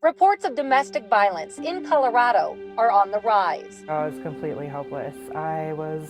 Reports of domestic violence in Colorado are on the rise. I was completely hopeless. I was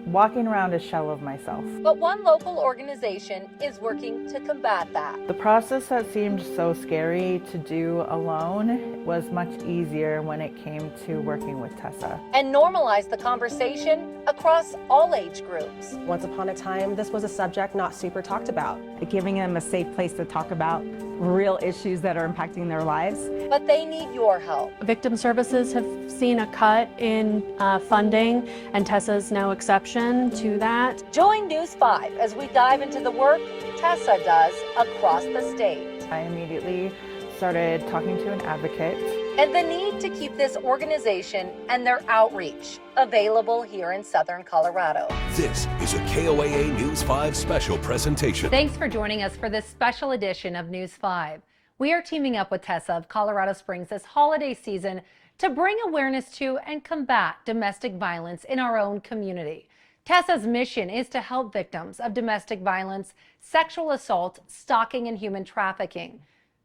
walking around a shell of myself. But one local organization is working to combat that. The process that seemed so scary to do alone was much easier when it came to working with TESSA. And normalize the conversation across all age groups. Once upon a time, this was a subject not super talked about. Giving them a safe place to talk about real issues that are impacting their lives. But they need your help. Victim services have seen a cut in funding, and TESSA is no exception to that. Join News 5 as we dive into the work TESSA does across the state. I immediately started talking to an advocate. And the need to keep this organization and their outreach available here in Southern Colorado. This is a KOAA News 5 special presentation. Thanks for joining us for this special edition of News 5. We are teaming up with TESSA of Colorado Springs this holiday season to bring awareness to and combat domestic violence in our own community. TESSA's mission is to help victims of domestic violence, sexual assault, stalking, and human trafficking.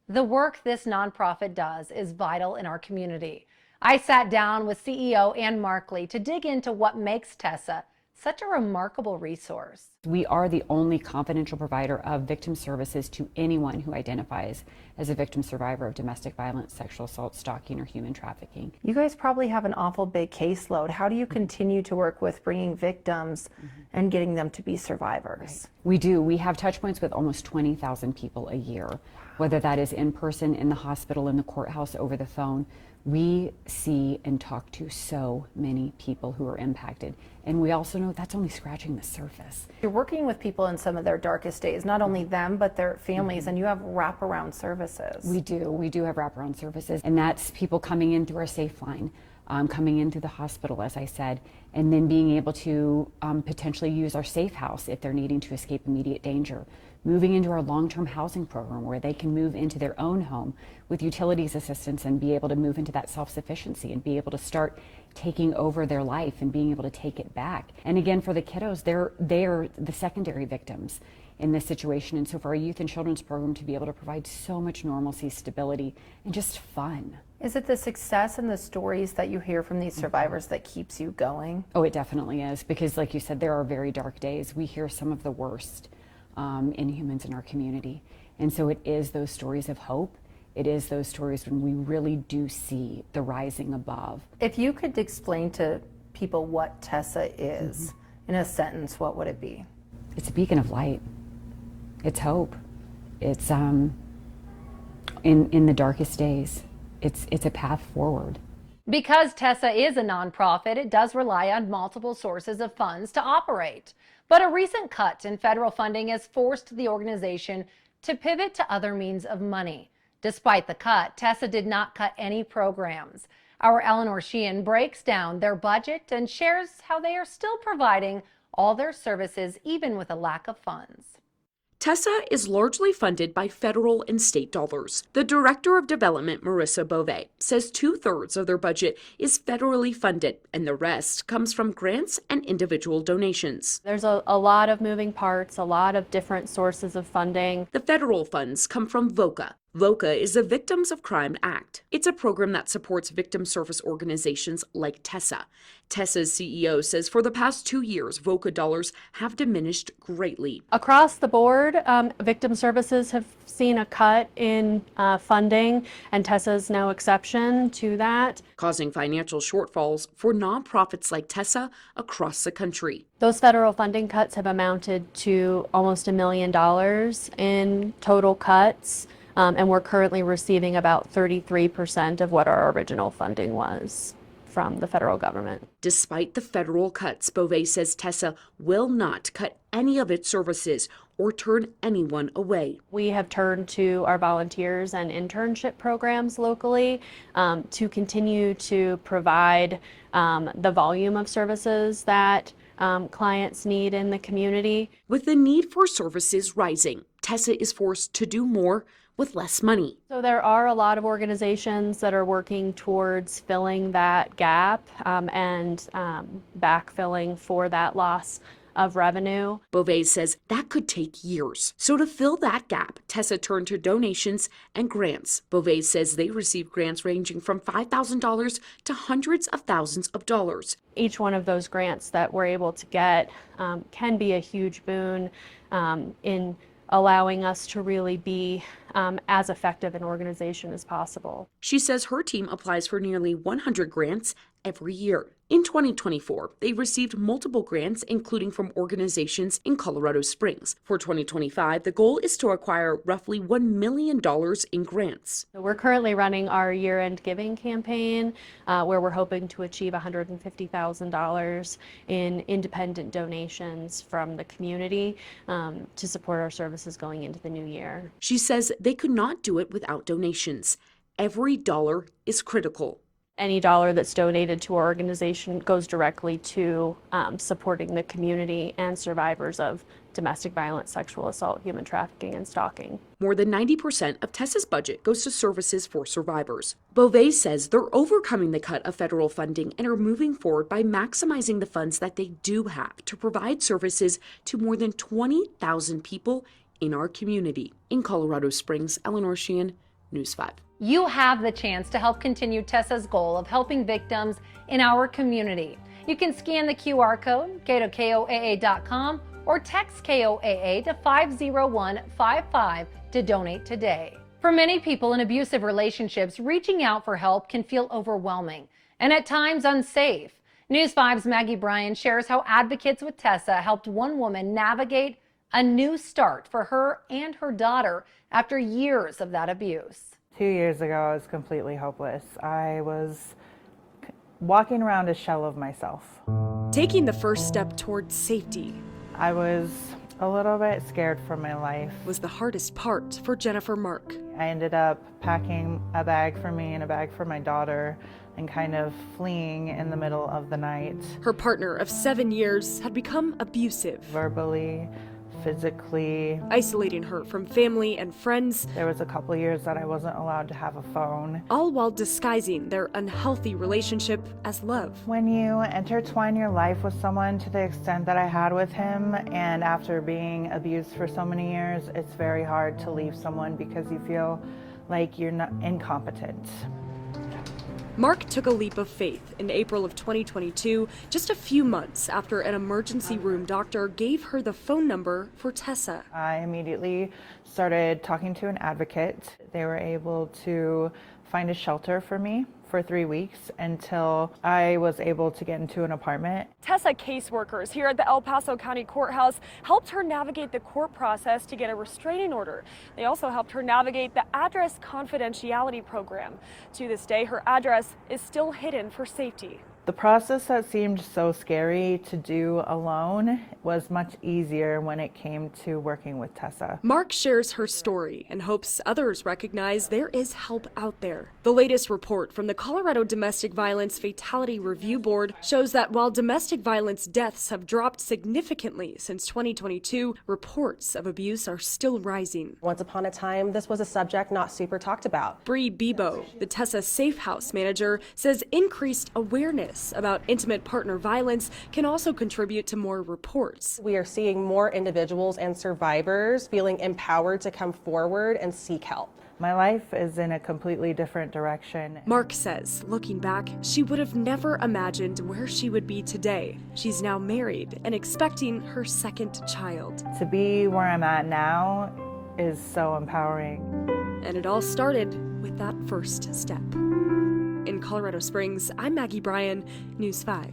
The work this nonprofit does is vital in our community. I sat down with CEO Ann Markley to dig into what makes TESSA such a remarkable resource. We are the only confidential provider of victim services to anyone who identifies as a victim survivor of domestic violence, sexual assault, stalking, or human trafficking. You guys probably have an awful big caseload. How do you continue to work with bringing victims and getting them to be survivors? Right. We do. We have touch points with almost 20,000 people a year, whether that is in person, in the hospital, in the courthouse, over the phone. We see and talk to so many people who are impacted. And we also know that's only scratching the surface. You're working with people in some of their darkest days, not only them, but their families, and you have wraparound services. We do. We do have wraparound services, and that's people coming in through our Safe Line, coming in through the hospital, as I said, and then being able to potentially use our Safe House if they're needing to escape immediate danger. Moving into our long-term housing program where they can move into their own home with utilities assistance and be able to move into that self-sufficiency and be able to start taking over their life and being able to take it back. And again, for the kiddos, they're the secondary victims in this situation. And so for our youth and children's program to be able to provide so much normalcy, stability, and just fun. Is it the success and the stories that you hear from these survivors that keeps you going? Oh, it definitely is, because like you said, there are very dark days. We hear some of the worst inhumans in our community. And so it is those stories of hope. It is those stories when we really do see the rising above. If you could explain to people what TESSA is in a sentence, what would it be? It's a beacon of light. It's hope. It's in the darkest days. It's a path forward. Because TESSA is a nonprofit, it does rely on multiple sources of funds to operate. But a recent cut in federal funding has forced the organization to pivot to other means of money. Despite the cut, TESSA did not cut any programs. Our Eleanor Sheehan breaks down their budget and shares how they are still providing all their services even with a lack of funds. TESSA is largely funded by federal and state dollars. The Director of Development, Marissa Bove, says 2/3 of their budget is federally funded and the rest comes from grants and individual donations. There's a lot of moving parts, a lot of different sources of funding. The federal funds come from VOCA. VOCA is the Victims of Crime Act. It's a program that supports victim service organizations like TESSA. TESSA's CEO says for the past 2 years, VOCA dollars have diminished greatly. Across the board, victim services have seen a cut in funding, and TESSA is no exception to that, causing financial shortfalls for nonprofits like TESSA across the country. Those federal funding cuts have amounted to almost $1 million in total cuts. And we're currently receiving about 33% of what our original funding was from the federal government. Despite the federal cuts, Bove says TESSA will not cut any of its services or turn anyone away. We have turned to our volunteers and internship programs locally to continue to provide the volume of services that clients need in the community. With the need for services rising, TESSA is forced to do more with less money. So there are a lot of organizations that are working towards filling that gap and backfilling for that loss of revenue. Beauvais says that could take years. So to fill that gap, TESSA turned to donations and grants. Beauvais says they receive grants ranging from $5,000 to hundreds of thousands of dollars. Each one of those grants that we're able to get can be a huge boon in allowing us to really be as effective an organization as possible. She says her team applies for nearly 100 grants every year. In 2024, they received multiple grants, including from organizations in Colorado Springs. For 2025, the goal is to acquire roughly $1 million in grants. So we're currently running our year-end giving campaign, where we're hoping to achieve $150,000 in independent donations from the community to support our services going into the new year. She says they could not do it without donations. Every dollar is critical. Any dollar that's donated to our organization goes directly to supporting the community and survivors of domestic violence, sexual assault, human trafficking, and stalking. More than 90% of TESSA's budget goes to services for survivors. Beauvais says they're overcoming the cut of federal funding and are moving forward by maximizing the funds that they do have to provide services to more than 20,000 people in our community. In Colorado Springs, Eleanor Sheehan, News 5. You have the chance to help continue TESSA's goal of helping victims in our community. You can scan the QR code, go to KOAA.com, or text KOAA to 50155 to donate today. For many people in abusive relationships, reaching out for help can feel overwhelming and at times unsafe. News 5's Maggie Bryan shares how advocates with TESSA helped one woman navigate a new start for her and her daughter after years of that abuse. 2 years ago, I was completely hopeless. I was walking around a shell of myself. Taking the first step towards safety. I was a little bit scared for my life. Was the hardest part for Jennifer Mark. I ended up packing a bag for me and a bag for my daughter and kind of fleeing in the middle of the night. Her partner of 7 years had become abusive. Verbally, physically. Isolating her from family and friends. There was a couple years that I wasn't allowed to have a phone. All while disguising their unhealthy relationship as love. When you intertwine your life with someone to the extent that I had with him, and after being abused for so many years, it's very hard to leave someone because you feel like you're not incompetent. Mark took a leap of faith in April of 2022, just a few months after an emergency room doctor gave her the phone number for TESSA. I immediately started talking to an advocate. They were able to find a shelter for me for 3 weeks until I was able to get into an apartment. TESSA caseworkers here at the El Paso County Courthouse helped her navigate the court process to get a restraining order. They also helped her navigate the address confidentiality program. To this day, her address is still hidden for safety. The process that seemed so scary to do alone was much easier when it came to working with TESSA. Mark shares her story and hopes others recognize there is help out there. The latest report from the Colorado Domestic Violence Fatality Review Board shows that while domestic violence deaths have dropped significantly since 2022, reports of abuse are still rising. Once upon a time, this was a subject not super talked about. Bree Bebo, the TESSA Safe House manager, says increased awareness about intimate partner violence can also contribute to more reports. We are seeing more individuals and survivors feeling empowered to come forward and seek help. My life is in a completely different direction. Mark says, looking back, she would have never imagined where she would be today. She's now married and expecting her second child. To be where I'm at now is so empowering. And it all started with that first step. In Colorado Springs, I'm Maggie Bryan, News 5.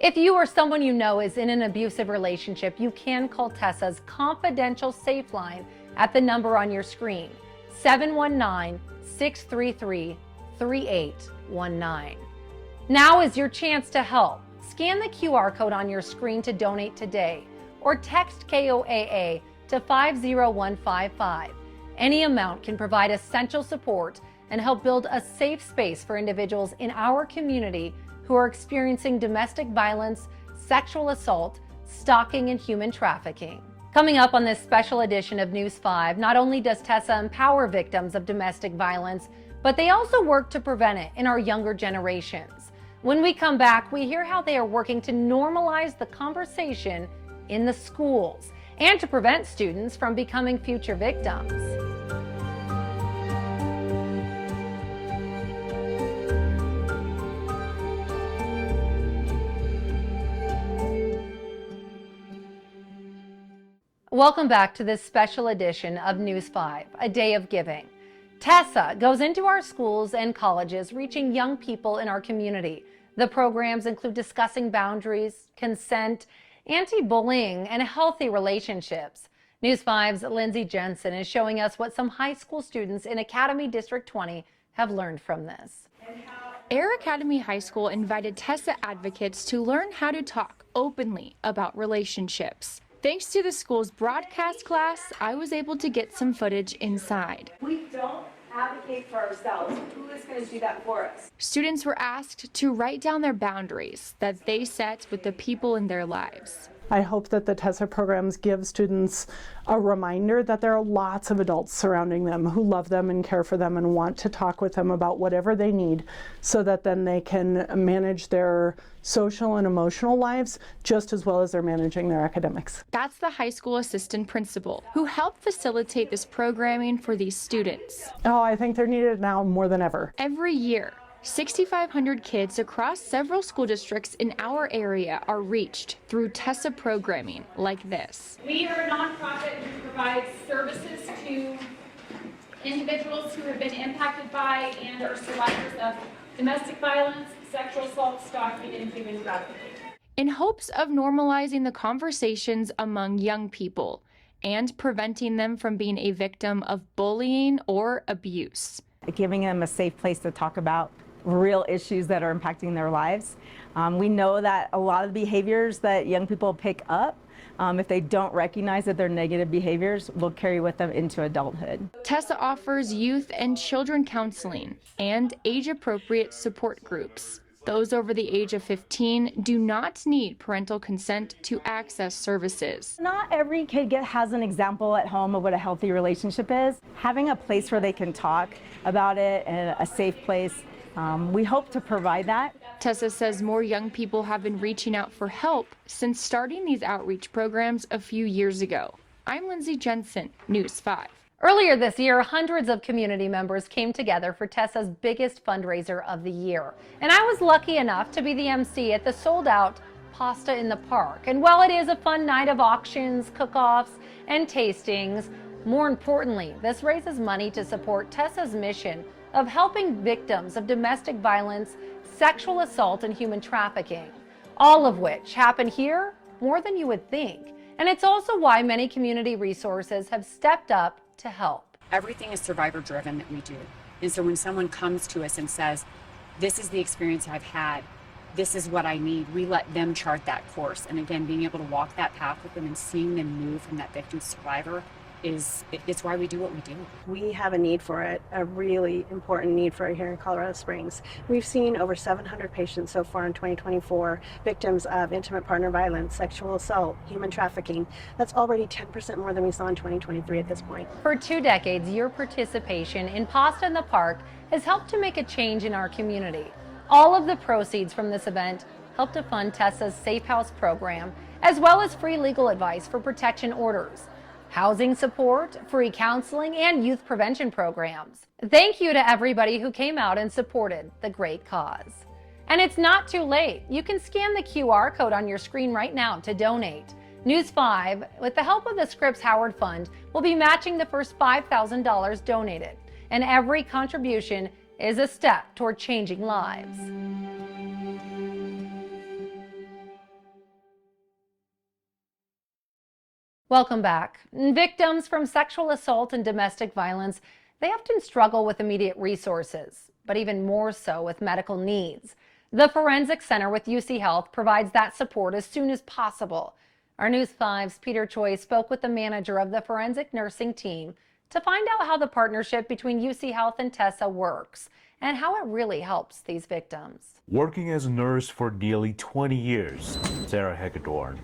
If you or someone you know is in an abusive relationship, you can call TESSA's confidential safe line at the number on your screen, 719-633-3819. Now is your chance to help. Scan the QR code on your screen to donate today, or text KOAA to 50155. Any amount can provide essential support and help build a safe space for individuals in our community who are experiencing domestic violence, sexual assault, stalking, and human trafficking. Coming up on this special edition of News 5, not only does TESSA empower victims of domestic violence, but they also work to prevent it in our younger generations. When we come back, we hear how they are working to normalize the conversation in the schools and to prevent students from becoming future victims. Welcome back to this special edition of News 5, A Day of Giving. TESSA goes into our schools and colleges, reaching young people in our community. The programs include discussing boundaries, consent, anti-bullying, and healthy relationships. News 5's Lindsay Jensen is showing us what some high school students in Academy District 20 have learned from this. Air Academy High School invited TESSA advocates to learn how to talk openly about relationships. Thanks to the school's broadcast class, I was able to get some footage inside. We don't advocate for ourselves. Who is going to do that for us? Students were asked to write down their boundaries that they set with the people in their lives. I hope that the TESSA programs give students a reminder that there are lots of adults surrounding them who love them and care for them and want to talk with them about whatever they need, so that then they can manage their social and emotional lives just as well as they're managing their academics. That's the high school assistant principal who helped facilitate this programming for these students. Oh, I think they're needed now more than ever. Every year, 6,500 kids across several school districts in our area are reached through TESSA programming like this. We are a nonprofit who provides services to individuals who have been impacted by and are survivors of domestic violence, sexual assault, stalking, and human trafficking. In hopes of normalizing the conversations among young people and preventing them from being a victim of bullying or abuse. Giving them a safe place to talk about real issues that are impacting their lives. We know that a lot of the behaviors that young people pick up, if they don't recognize that they're negative behaviors, will carry with them into adulthood. TESSA offers youth and children counseling and age-appropriate support groups. Those over the age of 15 do not need parental consent to access services. Not every kid has an example at home of what a healthy relationship is. Having a place where they can talk about it and a safe place, we hope to provide that. TESSA says more young people have been reaching out for help since starting these outreach programs a few years ago. I'm Lindsay Jensen, News 5. Earlier this year, hundreds of community members came together for TESSA's biggest fundraiser of the year. And I was lucky enough to be the MC at the sold-out Pasta in the Park. And while it is a fun night of auctions, cook-offs, and tastings, more importantly, this raises money to support TESSA's mission of helping victims of domestic violence, sexual assault, and human trafficking, all of which happen here more than you would think. And it's also why many community resources have stepped up to help. Everything is survivor driven that we do. And so when someone comes to us and says, this is the experience I've had, this is what I need, we let them chart that course. And again, being able to walk that path with them and seeing them move from that victim to survivor it's why we do what we do. We have a need for it, a really important need for it here in Colorado Springs. We've seen over 700 patients so far in 2024, victims of intimate partner violence, sexual assault, human trafficking. That's already 10% more than we saw in 2023 at this point. For 2 decades, your participation in Pasta in the Park has helped to make a change in our community. All of the proceeds from this event help to fund TESSA's Safe House program, as well as free legal advice for protection orders, housing support, free counseling, and youth prevention programs. Thank you to everybody who came out and supported the great cause. And it's not too late. You can scan the QR code on your screen right now to donate. News 5, with the help of the Scripps Howard Fund, will be matching the first $5,000 donated. And every contribution is a step toward changing lives. Welcome back. Victims from sexual assault and domestic violence, they often struggle with immediate resources, but even more so with medical needs. The Forensic Center with UC Health provides that support as soon as possible. Our News 5's Peter Choi spoke with the manager of the forensic nursing team to find out how the partnership between UC Health and TESSA works and how it really helps these victims. Working as a nurse for nearly 20 years, Sarah Hecadorn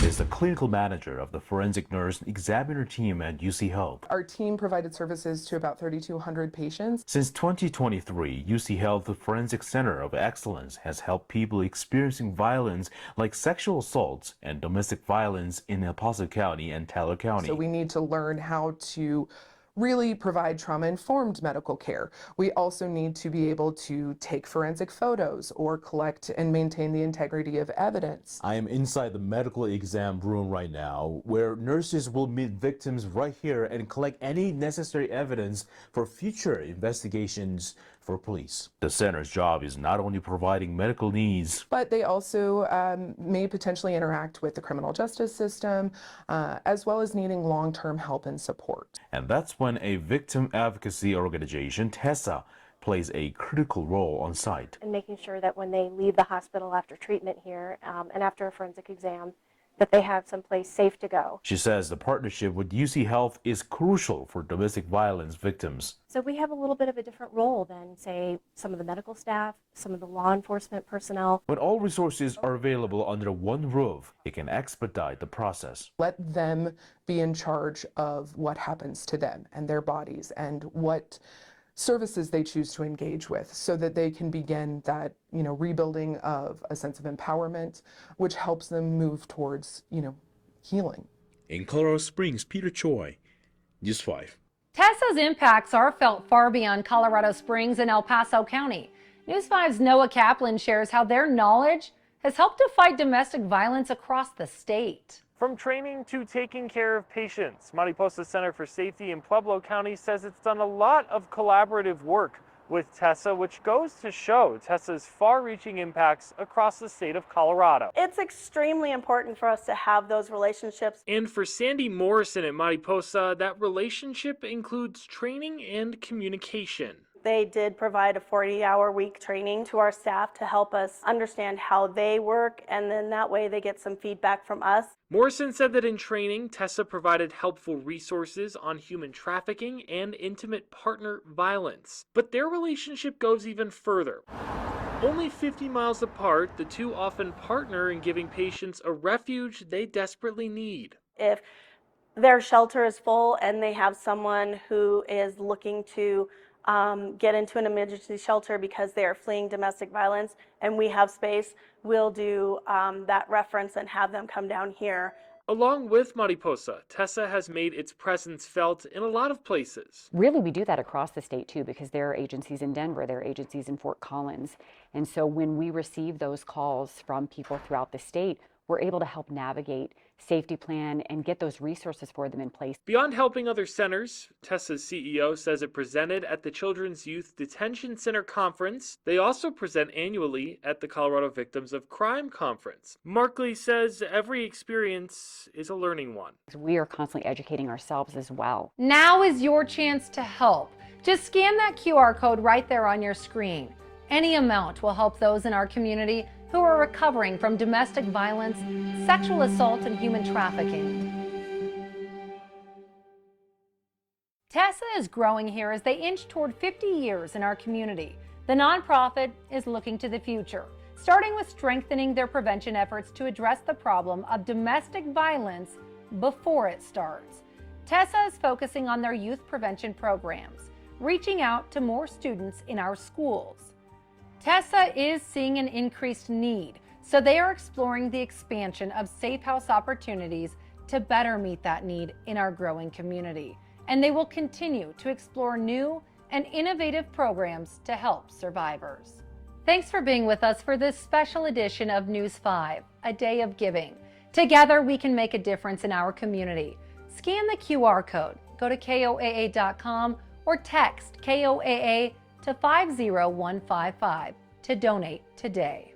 is the clinical manager of the forensic nurse examiner team at UC Health. Our team provided services to about 3,200 patients. Since 2023, UC Health Forensic Center of Excellence has helped people experiencing violence like sexual assaults and domestic violence in El Paso County and Teller County. So we need to learn how to really provide trauma-informed medical care. We also need to be able to take forensic photos or collect and maintain the integrity of evidence. I am inside the medical exam room right now, where nurses will meet victims right here and collect any necessary evidence for future investigations for police. The center's job is not only providing medical needs, but they also may potentially interact with the criminal justice system, as well as needing long-term help and support. And that's when a victim advocacy organization, TESSA, plays a critical role on site. And making sure that when they leave the hospital after treatment here and after a forensic exam, that they have someplace safe to go. She says the partnership with UC Health is crucial for domestic violence victims. So we have a little bit of a different role than, say, some of the medical staff, some of the law enforcement personnel. When all resources are available under one roof, it can expedite the process. Let them be in charge of what happens to them and their bodies and what services they choose to engage with, so that they can begin that, rebuilding of a sense of empowerment, which helps them move towards, healing. In Colorado Springs, Peter Choi, News 5. TESSA's impacts are felt far beyond Colorado Springs and El Paso County. News 5's Noah Kaplan shares how their knowledge has helped to fight domestic violence across the state. From training to taking care of patients, Mariposa Center for Safety in Pueblo County says it's done a lot of collaborative work with TESSA, which goes to show TESSA's far-reaching impacts across the state of Colorado. It's extremely important for us to have those relationships. And for Sandy Morrison at Mariposa, that relationship includes training and communication. They did provide a 40-hour-week training to our staff to help us understand how they work, and then that way they get some feedback from us. Morrison said that in training, TESSA provided helpful resources on human trafficking and intimate partner violence. But their relationship goes even further. Only 50 miles apart, the two often partner in giving patients a refuge they desperately need. If their shelter is full and they have someone who is looking to get into an emergency shelter because they are fleeing domestic violence and we have space, we'll do that reference and have them come down here. Along with Mariposa, TESSA has made its presence felt in a lot of places. Really, we do that across the state too, because there are agencies in Denver, there are agencies in Fort Collins. And so when we receive those calls from people throughout the state, we're able to help navigate safety plan and get those resources for them in place. Beyond helping other centers, TESSA's CEO says it presented at the Children's Youth Detention Center Conference. They also present annually at the Colorado Victims of Crime Conference. Markley says every experience is a learning one. We are constantly educating ourselves as well. Now is your chance to help. Just scan that QR code right there on your screen. Any amount will help those in our community who are recovering from domestic violence, sexual assault, and human trafficking. TESSA is growing here as they inch toward 50 years in our community. The nonprofit is looking to the future, starting with strengthening their prevention efforts to address the problem of domestic violence before it starts. TESSA is focusing on their youth prevention programs, reaching out to more students in our schools. TESSA is seeing an increased need, so they are exploring the expansion of safe house opportunities to better meet that need in our growing community. And they will continue to explore new and innovative programs to help survivors. Thanks for being with us for this special edition of News 5, A Day of Giving. Together we can make a difference in our community. Scan the QR code, go to KOAA.com or text KOAA to 50155 to donate today.